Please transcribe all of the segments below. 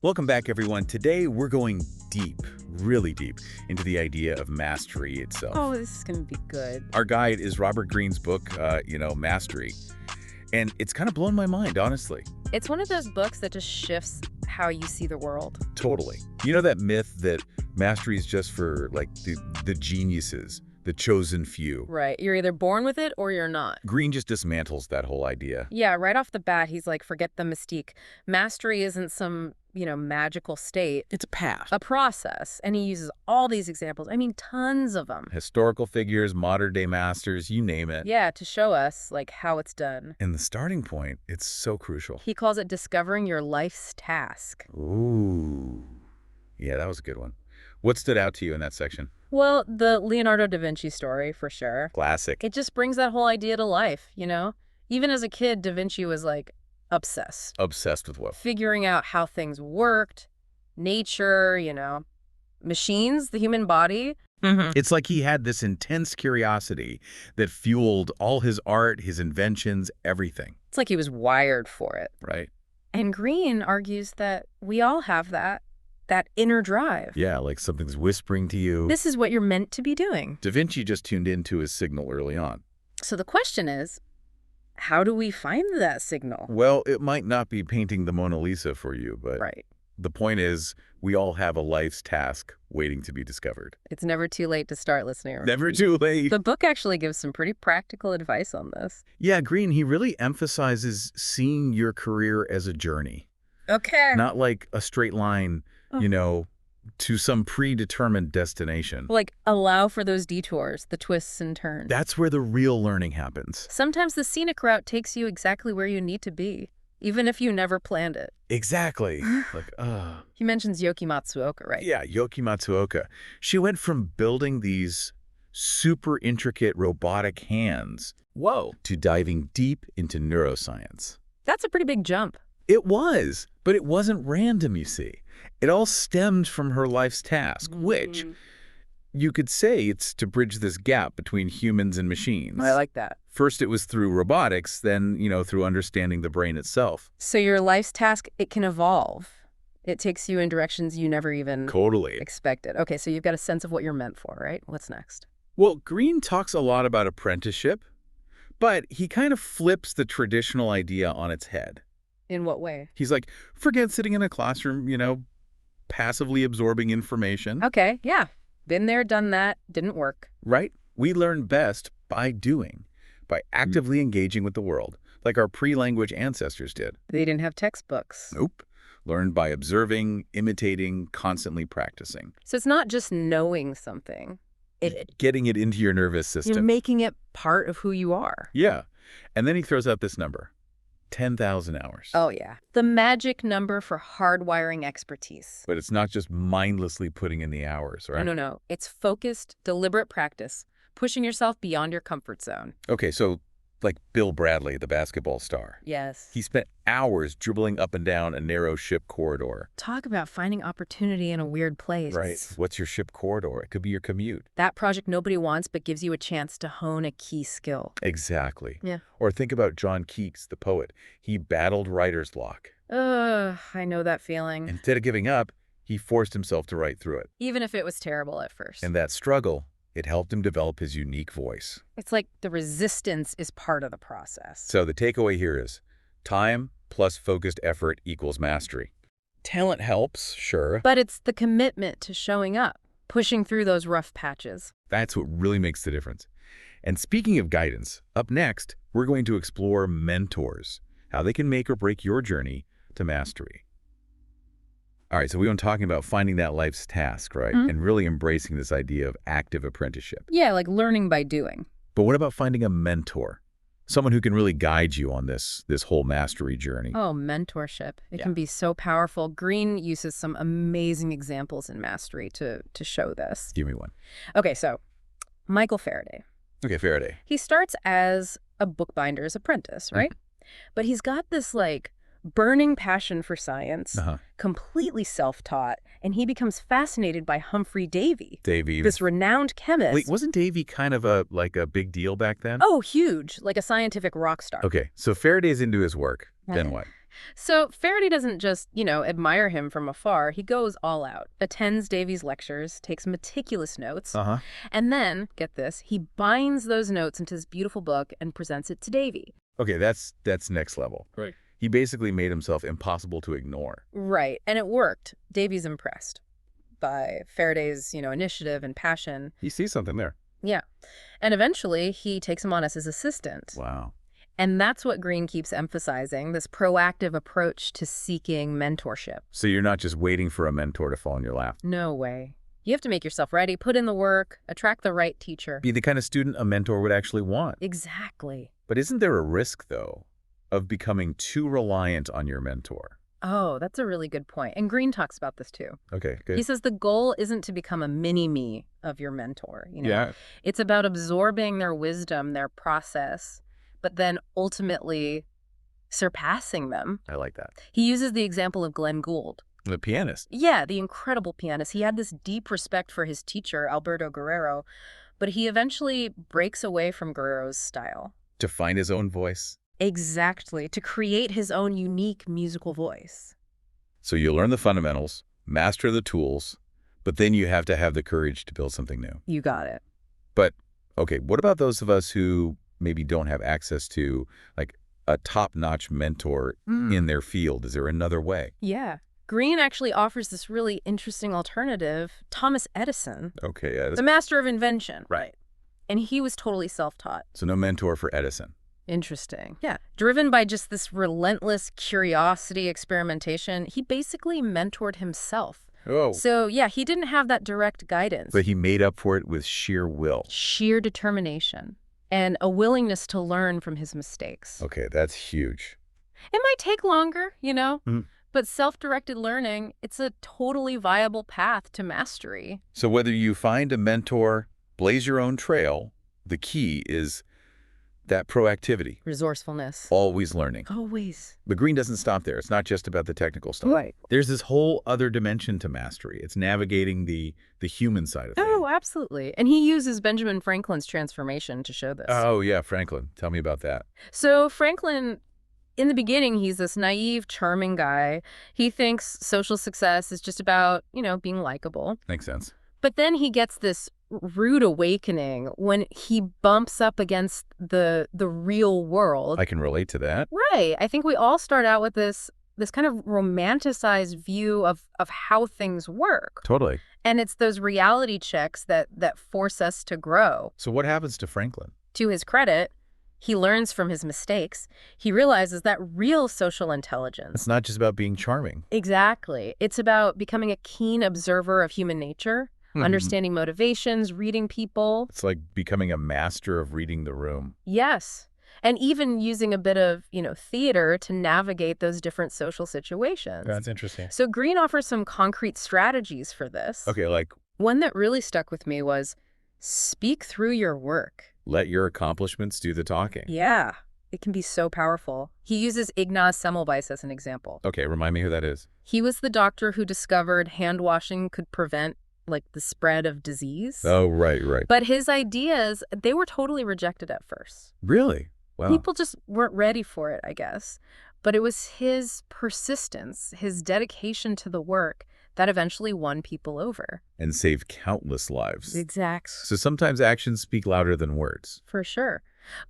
Welcome back, everyone. Today, we're going deep, really deep, into the idea of mastery itself. Oh, this is going to be good. Our guide is Robert Greene's book, Mastery. And it's kind of blown my mind, honestly. It's one of those books that just shifts how you see the world. Totally. You know that myth that mastery is just for, like, the geniuses, the chosen few? Right. You're either born with it or you're not. Greene just dismantles that whole idea. Yeah, right off the bat, he's like, forget the mystique. Mastery isn't some, magical state. It's a path. A process. And he uses all these examples. I mean, tons of them. Historical figures, modern-day masters, you name it. Yeah, to show us, like, how it's done. And the starting point, it's so crucial. He calls it discovering your life's task. Ooh. Yeah, that was a good one. What stood out to you in that section? Well, the Leonardo da Vinci story, for sure. Classic. It just brings that whole idea to life, Even as a kid, da Vinci was, like, obsessed. Obsessed with what? Figuring out how things worked, nature, machines, the human body. It's like he had this intense curiosity that fueled all his art, his inventions, everything. It's like he was wired for it. Right. And Greene argues that we all have that inner drive. Yeah, like something's whispering to you. This is what you're meant to be doing. Da Vinci just tuned into his signal early on. So the question is, how do we find that signal? Well, it might not be painting the Mona Lisa for you, but right. The point is we all have a life's task waiting to be discovered. It's never too late to start listening. Never too late. The book actually gives some pretty practical advice on this. Yeah, Greene, he really emphasizes seeing your career as a journey. Okay. Not like a straight line, to some predetermined destination. Like, allow for those detours, the twists and turns. That's where the real learning happens. Sometimes the scenic route takes you exactly where you need to be, even if you never planned it. Exactly. He mentions Yoki Matsuoka, right? Yeah, Yoki Matsuoka. She went from building these super intricate robotic hands, to diving deep into neuroscience. That's a pretty big jump. It was, but it wasn't random, you see. It all stemmed from her life's task, which you could say it's to bridge this gap between humans and machines. I like that. First, it was through robotics, then, through understanding the brain itself. So your life's task, it can evolve. It takes you in directions you never even expected. Okay, so you've got a sense of what you're meant for, right? What's next? Well, Greene talks a lot about apprenticeship, but he kind of flips the traditional idea on its head. In what way? He's like, forget sitting in a classroom, passively absorbing information. Okay, yeah. Been there, done that, didn't work. Right? We learn best by doing, by actively engaging with the world, like our pre-language ancestors did. They didn't have textbooks. Nope. Learned by observing, imitating, constantly practicing. So it's not just knowing something. Getting it into your nervous system. You're making it part of who you are. Yeah. And then he throws out this number. 10,000 hours. Oh, yeah. The magic number for hardwiring expertise. But it's not just mindlessly putting in the hours, right? No. It's focused, deliberate practice, pushing yourself beyond your comfort zone. Okay, so like Bill Bradley, the basketball star. Yes. He spent hours dribbling up and down a narrow ship corridor. Talk about finding opportunity in a weird place. Right. What's your ship corridor? It could be your commute. That project nobody wants but gives you a chance to hone a key skill. Exactly. Yeah. Or think about John Keats, the poet. He battled writer's block. I know that feeling. Instead of giving up, he forced himself to write through it. Even if it was terrible at first. And that struggle, it helped him develop his unique voice. It's like the resistance is part of the process. So the takeaway here is time plus focused effort equals mastery. Talent helps, sure. But it's the commitment to showing up, pushing through those rough patches. That's what really makes the difference. And speaking of guidance, up next, we're going to explore mentors, how they can make or break your journey to mastery. All right, so we've been talking about finding that life's task, right? And really embracing this idea of active apprenticeship. Yeah, like learning by doing. But what about finding a mentor? Someone who can really guide you on this whole mastery journey. Oh, mentorship. It can be so powerful. Greene uses some amazing examples in Mastery to show this. Give me one. Okay, so Michael Faraday. Okay, Faraday. He starts as a bookbinder's apprentice, right? But he's got this, like, burning passion for science, completely self-taught, and he becomes fascinated by Humphrey Davy. This renowned chemist. Wait, wasn't Davy kind of a big deal back then? Oh, huge, like a scientific rock star. Okay, so Faraday's into his work. Then what? So Faraday doesn't just, admire him from afar. He goes all out, attends Davy's lectures, takes meticulous notes, and then, get this, he binds those notes into this beautiful book and presents it to Davy. Okay, that's next level. Right. He basically made himself impossible to ignore. Right, and it worked. Davy's impressed by Faraday's, initiative and passion. He sees something there. Yeah, and eventually he takes him on as his assistant. Wow. And that's what Greene keeps emphasizing, this proactive approach to seeking mentorship. So you're not just waiting for a mentor to fall in your lap. No way. You have to make yourself ready, put in the work, attract the right teacher. Be the kind of student a mentor would actually want. Exactly. But isn't there a risk, though, of becoming too reliant on your mentor? Oh, that's a really good point. And Greene talks about this too. Okay, good. He says the goal isn't to become a mini-me of your mentor. Yeah. It's about absorbing their wisdom, their process, but then ultimately surpassing them. I like that. He uses the example of Glenn Gould. The pianist. Yeah, the incredible pianist. He had this deep respect for his teacher, Alberto Guerrero, but he eventually breaks away from Guerrero's style. To find his own voice. Exactly, to create his own unique musical voice. So you learn the fundamentals, master the tools, but then you have to have the courage to build something new. You got it. But, okay, what about those of us who maybe don't have access to, like, a top-notch mentor in their field? Is there another way? Yeah. Greene actually offers this really interesting alternative. Thomas Edison, Okay. the master of invention. Right. And he was totally self-taught. So no mentor for Edison. Interesting. Yeah. Driven by just this relentless curiosity, experimentation, he basically mentored himself. Oh. So, yeah, he didn't have that direct guidance. But he made up for it with sheer will. Sheer determination and a willingness to learn from his mistakes. Okay, that's huge. It might take longer, Mhm. but self-directed learning, it's a totally viable path to mastery. So whether you find a mentor, blaze your own trail, the key is that proactivity. Resourcefulness. Always learning. Always. But Greene doesn't stop there. It's not just about the technical stuff. Right. There's this whole other dimension to mastery. It's navigating the human side of things. Oh, absolutely. And he uses Benjamin Franklin's transformation to show this. Oh, yeah, Franklin. Tell me about that. So Franklin, in the beginning, he's this naive, charming guy. He thinks social success is just about, being likable. Makes sense. But then he gets this rude awakening when he bumps up against the real world. I can relate to that. Right. I think we all start out with this kind of romanticized view of how things work. Totally. And it's those reality checks that force us to grow. So what happens to Franklin? To his credit, he learns from his mistakes. He realizes that real social intelligence. It's not just about being charming. Exactly. It's about becoming a keen observer of human nature, understanding motivations, reading people. It's like becoming a master of reading the room. Yes. And even using a bit of, theater to navigate those different social situations. That's interesting. So Greene offers some concrete strategies for this. Okay, like One that really stuck with me was speak through your work. let your accomplishments do the talking. Yeah, it can be so powerful. He uses Ignaz Semmelweis as an example. Okay, remind me who that is. He was the doctor who discovered hand washing could prevent, the spread of disease. Oh, right. But his ideas, they were totally rejected at first. Really? Wow. People just weren't ready for it, I guess. But it was his persistence, his dedication to the work that eventually won people over. And saved countless lives. Exactly. So sometimes actions speak louder than words. For sure.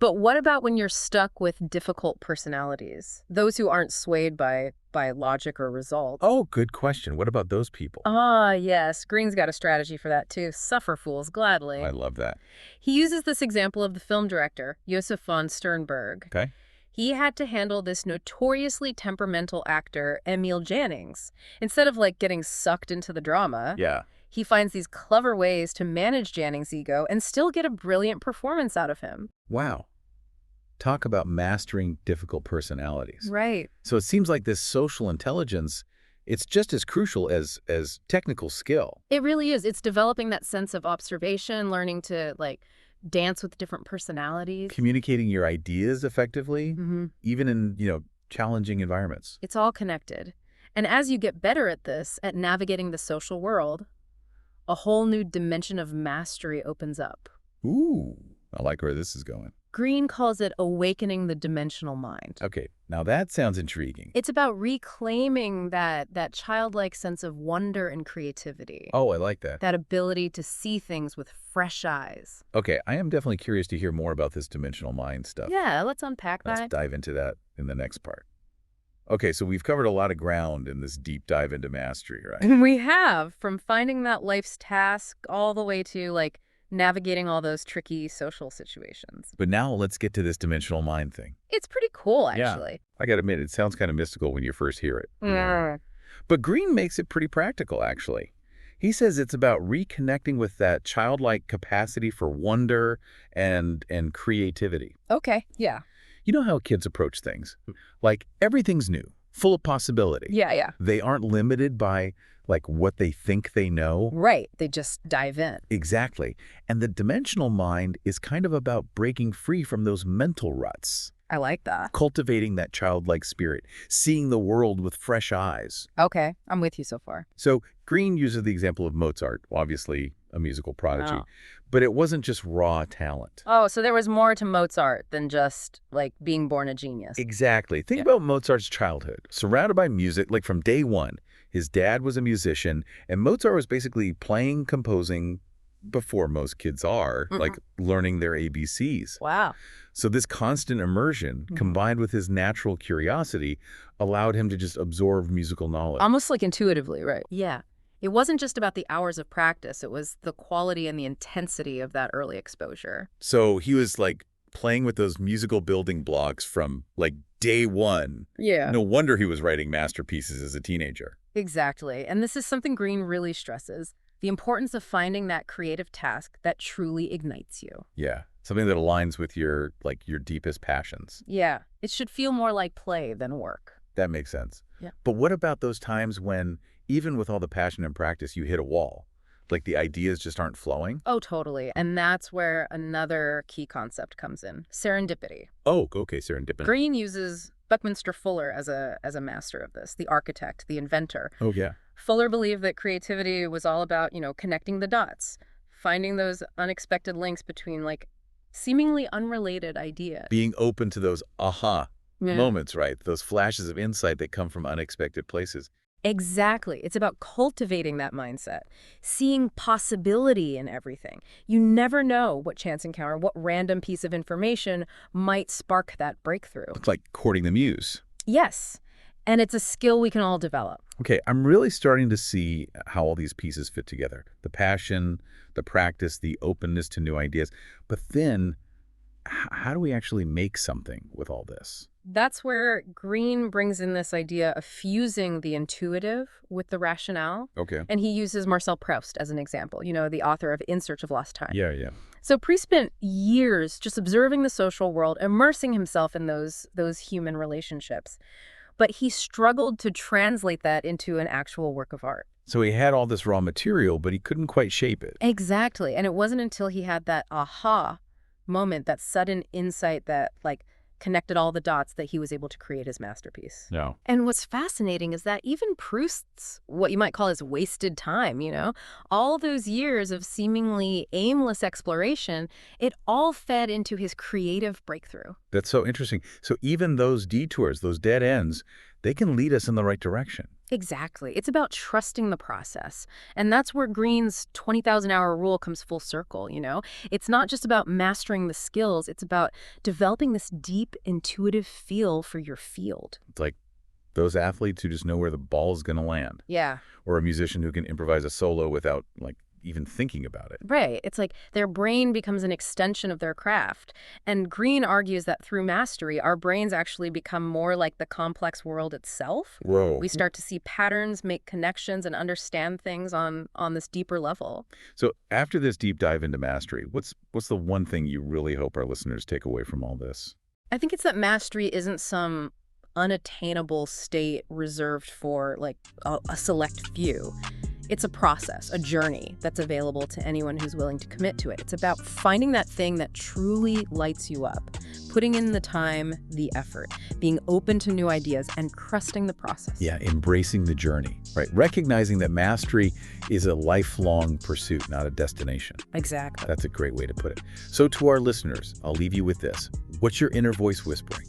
But what about when you're stuck with difficult personalities? Those who aren't swayed by logic or result? Oh, good question. What about those people? Ah, yes. Greene's got a strategy for that, too. Suffer fools gladly. I love that. He uses this example of the film director, Josef von Sternberg. Okay. He had to handle this notoriously temperamental actor, Emil Jannings. Instead of, getting sucked into the drama, Yeah. he finds these clever ways to manage Jannings' ego and still get a brilliant performance out of him. Wow. Talk about mastering difficult personalities. Right. So it seems like this social intelligence, it's just as crucial as technical skill. It really is. It's developing that sense of observation, learning to, dance with different personalities. Communicating your ideas effectively, even in, challenging environments. It's all connected. And as you get better at this, at navigating the social world, a whole new dimension of mastery opens up. Ooh, I like where this is going. Greene calls it awakening the dimensional mind. Okay, Now that sounds intriguing. It's about reclaiming that childlike sense of wonder and creativity. Oh, I like that. That ability to see things with fresh eyes. Okay, I am definitely curious to hear more about this dimensional mind stuff. Yeah, let's unpack that. Let's dive into that in the next part. Okay, so we've covered a lot of ground in this deep dive into mastery, right? We have, from finding that life's task all the way to, like, navigating all those tricky social situations. But now let's get to this dimensional mind thing. It's pretty cool, actually. Yeah, I gotta admit, it sounds kind of mystical when you first hear it. Yeah. But Greene makes it pretty practical, actually. He says it's about reconnecting with that childlike capacity for wonder and creativity. Okay, yeah. You know how kids approach things? Like, everything's new, full of possibility. Yeah. They aren't limited by, like, what they think they know. Right, they just dive in. Exactly. And the dimensional mind is kind of about breaking free from those mental ruts. I like that. Cultivating that childlike spirit, seeing the world with fresh eyes. Okay, I'm with you so far. So Greene uses the example of Mozart, obviously a musical prodigy, Oh. but it wasn't just raw talent. Oh, so there was more to Mozart than just, like, being born a genius. Exactly. Think about Mozart's childhood, surrounded by music, like from day one. His dad was a musician, and Mozart was basically playing, composing before most kids are, like learning their ABCs. Wow. So this constant immersion, combined with his natural curiosity, allowed him to just absorb musical knowledge. Almost like intuitively, right? Yeah. It wasn't just about the hours of practice. It was the quality and the intensity of that early exposure. So he was like playing with those musical building blocks from like day one. Yeah. No wonder he was writing masterpieces as a teenager. Exactly. And this is something Greene really stresses, the importance of finding that creative task that truly ignites you. Yeah. Something that aligns with your deepest passions. Yeah. It should feel more like play than work. That makes sense. Yeah. But what about those times when, even with all the passion and practice, you hit a wall? Like the ideas just aren't flowing? Oh, totally. And that's where another key concept comes in, serendipity. Oh, okay, serendipity. Greene uses Buckminster Fuller as a master of this, the architect, the inventor. Oh, yeah. Fuller believed that creativity was all about, connecting the dots, finding those unexpected links between, like, seemingly unrelated ideas. Being open to those aha Yeah. moments, right? Those flashes of insight that come from unexpected places. Exactly. It's about cultivating that mindset, seeing possibility in everything. You never know what chance encounter, what random piece of information might spark that breakthrough. It's like courting the muse. Yes. And it's a skill we can all develop. Okay, I'm really starting to see how all these pieces fit together. The passion, the practice, the openness to new ideas. But then, how do we actually make something with all this? That's where Greene brings in this idea of fusing the intuitive with the rationale. Okay. And he uses Marcel Proust as an example, the author of In Search of Lost Time. Yeah. So Proust spent years just observing the social world, immersing himself in those human relationships. But he struggled to translate that into an actual work of art. So he had all this raw material, but he couldn't quite shape it. Exactly. And it wasn't until he had that aha moment, that sudden insight that, like, connected all the dots, that he was able to create his masterpiece. No. And what's fascinating is that even Proust's, what you might call his wasted time, all those years of seemingly aimless exploration, it all fed into his creative breakthrough. That's so interesting. So even those detours, those dead ends, they can lead us in the right direction. Exactly. It's about trusting the process. And that's where Greene's 20,000-hour rule comes full circle, It's not just about mastering the skills. It's about developing this deep, intuitive feel for your field. It's like those athletes who just know where the ball is going to land. Yeah. Or a musician who can improvise a solo without, like, even thinking about it. Right. It's like their brain becomes an extension of their craft. And Greene argues that through mastery, our brains actually become more like the complex world itself. Whoa. We start to see patterns, make connections, and understand things on this deeper level. So after this deep dive into mastery, what's the one thing you really hope our listeners take away from all this? I think it's that mastery isn't some unattainable state reserved for, like, a select few. It's a process, a journey that's available to anyone who's willing to commit to it. It's about finding that thing that truly lights you up, putting in the time, the effort, being open to new ideas, and trusting the process. Yeah, embracing the journey, right? Recognizing that mastery is a lifelong pursuit, not a destination. Exactly. That's a great way to put it. So to our listeners, I'll leave you with this. What's your inner voice whispering?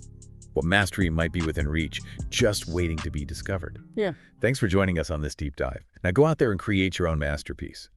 what mastery might be within reach, just waiting to be discovered. Yeah. Thanks for joining us on this deep dive. Now go out there and create your own masterpiece.